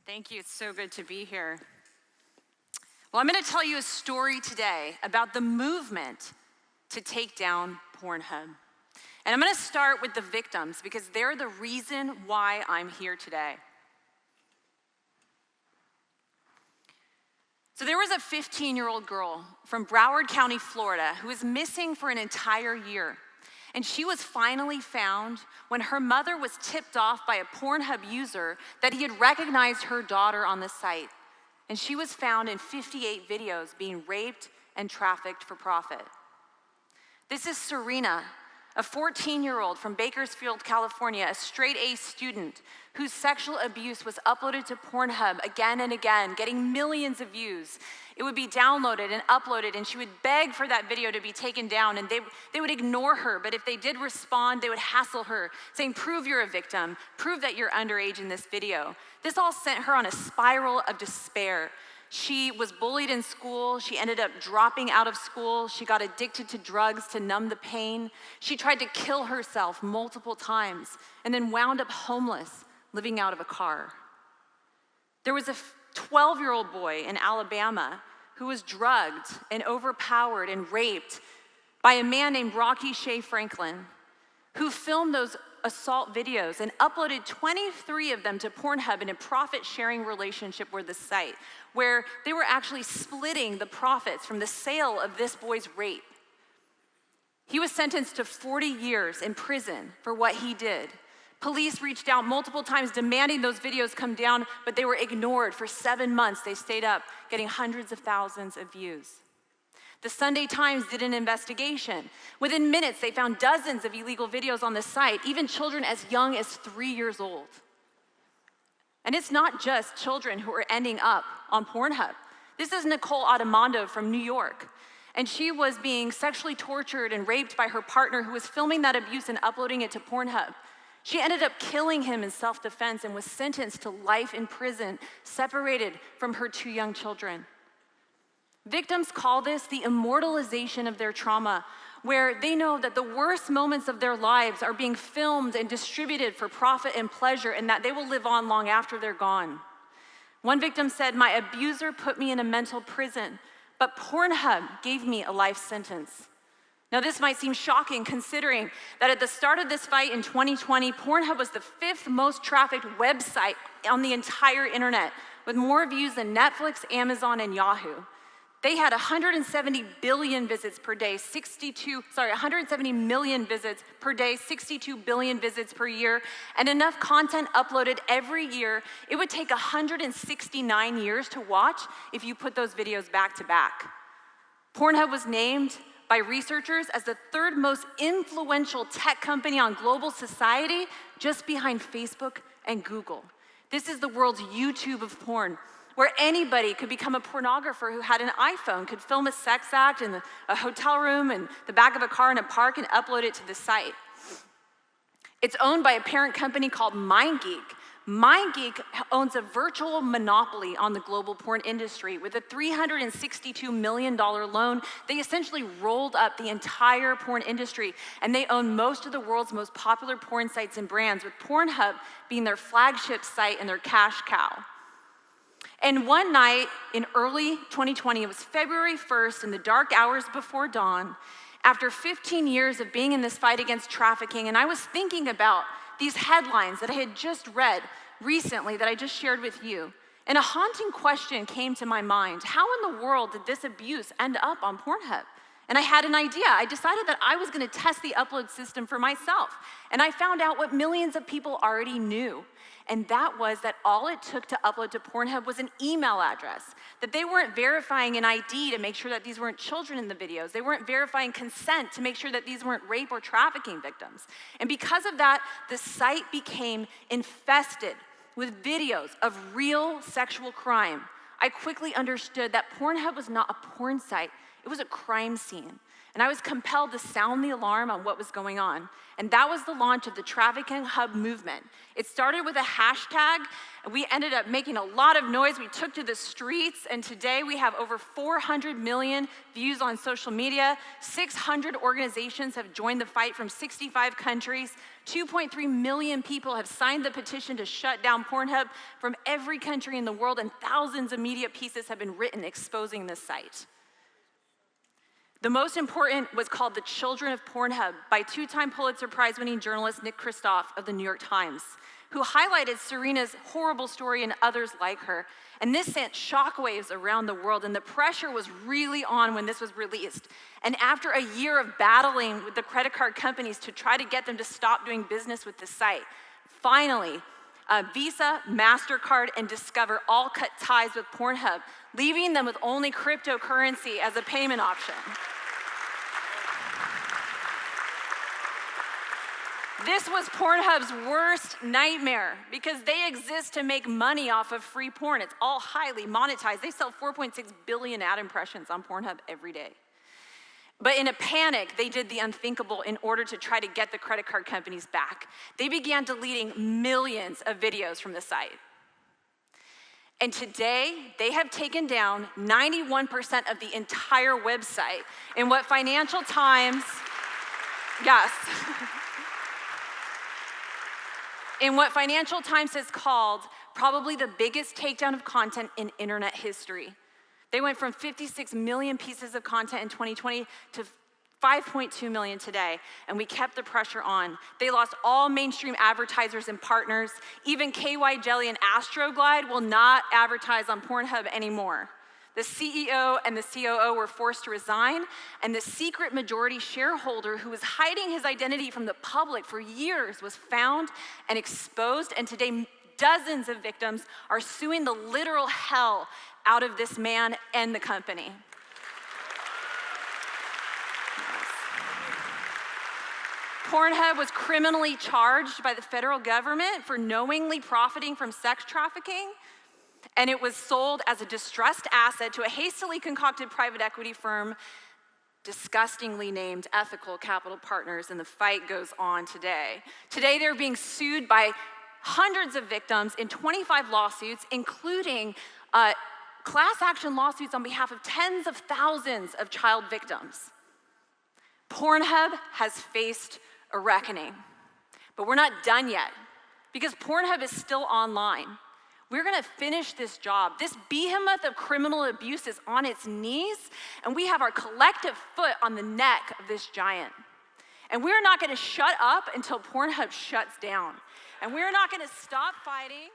Thank you, it's so good to be here. Well, I'm gonna tell you a story today about the movement to take down Pornhub. And I'm gonna start with the victims because they're the reason why I'm here today. So there was a 15-year-old girl from Broward County, Florida, who was missing for an entire year. And she was finally found when her mother was tipped off by a Pornhub user that he had recognized her daughter on the site. And she was found in 58 videos being raped and trafficked for profit. This is Serena, a 14-year-old from Bakersfield, California, a straight-A student whose sexual abuse was uploaded to Pornhub again and again, getting millions of views. It would be downloaded and uploaded, and she would beg for that video to be taken down, and they would ignore her, but if they did respond, they would hassle her, saying, prove you're a victim, prove that you're underage in this video. This all sent her on a spiral of despair. She was bullied in school. She ended up dropping out of school. She got addicted to drugs to numb the pain. She tried to kill herself multiple times and then wound up homeless, living out of a car. There was a 12-year-old boy in Alabama who was drugged and overpowered and raped by a man named Rocky Shea Franklin, who filmed those assault videos and uploaded 23 of them to Pornhub in a profit-sharing relationship with the site, where they were actually splitting the profits from the sale of this boy's rape. He was sentenced to 40 years in prison for what he did. Police reached out multiple times demanding those videos come down, but they were ignored. For 7 months, they stayed up, getting hundreds of thousands of views. The Sunday Times did an investigation. Within minutes, they found dozens of illegal videos on the site, even children as young as 3 years old. And it's not just children who are ending up on Pornhub. This is Nicole Adamando from New York. And she was being sexually tortured and raped by her partner who was filming that abuse and uploading it to Pornhub. She ended up killing him in self-defense and was sentenced to life in prison, separated from her 2 young children. Victims call this the immortalization of their trauma, where they know that the worst moments of their lives are being filmed and distributed for profit and pleasure, and that they will live on long after they're gone. One victim said, "My abuser put me in a mental prison, but Pornhub gave me a life sentence." Now, this might seem shocking considering that at the start of this fight in 2020, Pornhub was the 5th most trafficked website on the entire internet, with more views than Netflix, Amazon, and Yahoo. They had 170 billion visits per day, 170 million visits per day, 62 billion visits per year, and enough content uploaded every year. It would take 169 years to watch if you put those videos back to back. Pornhub was named by researchers as the 3rd most influential tech company on global society, just behind Facebook and Google. This is the world's YouTube of porn, where anybody could become a pornographer who had an iPhone, could film a sex act in a hotel room, in the back of a car in a park, and upload it to the site. It's owned by a parent company called MindGeek. MindGeek owns a virtual monopoly on the global porn industry. With a $362 million loan, they essentially rolled up the entire porn industry, and they own most of the world's most popular porn sites and brands, with Pornhub being their flagship site and their cash cow. And one night in early 2020, it was February 1st, in the dark hours before dawn, after 15 years of being in this fight against trafficking, and I was thinking about these headlines that I had just read recently that I just shared with you. And a haunting question came to my mind. How in the world did this abuse end up on Pornhub? And I had an idea. I decided that I was going to test the upload system for myself. And I found out what millions of people already knew. And that was that all it took to upload to Pornhub was an email address, that they weren't verifying an ID to make sure that these weren't children in the videos. They weren't verifying consent to make sure that these weren't rape or trafficking victims. And because of that, the site became infested with videos of real sexual crime. I quickly understood that Pornhub was not a porn site, it was a crime scene. And I was compelled to sound the alarm on what was going on. And that was the launch of the Trafficking Hub movement. It started with a hashtag, and we ended up making a lot of noise. We took to the streets, and today we have over 400 million views on social media. 600 organizations have joined the fight from 65 countries. 2.3 million people have signed the petition to shut down Pornhub from every country in the world, and thousands of media pieces have been written exposing this site. The most important was called The Children of Pornhub by two-time Pulitzer Prize-winning journalist Nick Kristof of the New York Times, who highlighted Serena's horrible story and others like her. And this sent shockwaves around the world, and the pressure was really on when this was released. And after a year of battling with the credit card companies to try to get them to stop doing business with the site, finally, Visa, MasterCard, and Discover all cut ties with Pornhub, leaving them with only cryptocurrency as a payment option. This was Pornhub's worst nightmare because they exist to make money off of free porn. It's all highly monetized. They sell 4.6 billion ad impressions on Pornhub every day. But in a panic, they did the unthinkable in order to try to get the credit card companies back. They began deleting millions of videos from the site. And today, they have taken down 91% of the entire website in what Financial Times, yes, in what Financial Times has called probably the biggest takedown of content in internet history. They went from 56 million pieces of content in 2020 to 5.2 million today, and we kept the pressure on. They lost all mainstream advertisers and partners. Even KY Jelly and Astroglide will not advertise on Pornhub anymore. The CEO and the COO were forced to resign, and the secret majority shareholder who was hiding his identity from the public for years was found and exposed, and today dozens of victims are suing the literal hell out of this man and the company. Pornhub was criminally charged by the federal government for knowingly profiting from sex trafficking, and it was sold as a distressed asset to a hastily concocted private equity firm, disgustingly named Ethical Capital Partners, and the fight goes on today. Today, they're being sued by hundreds of victims in 25 lawsuits, including class action lawsuits on behalf of tens of thousands of child victims. Pornhub has faced a reckoning, but we're not done yet because Pornhub is still online. We're gonna finish this job. This behemoth of criminal abuse is on its knees, and we have our collective foot on the neck of this giant. And we're not gonna shut up until Pornhub shuts down. And we're not gonna stop fighting.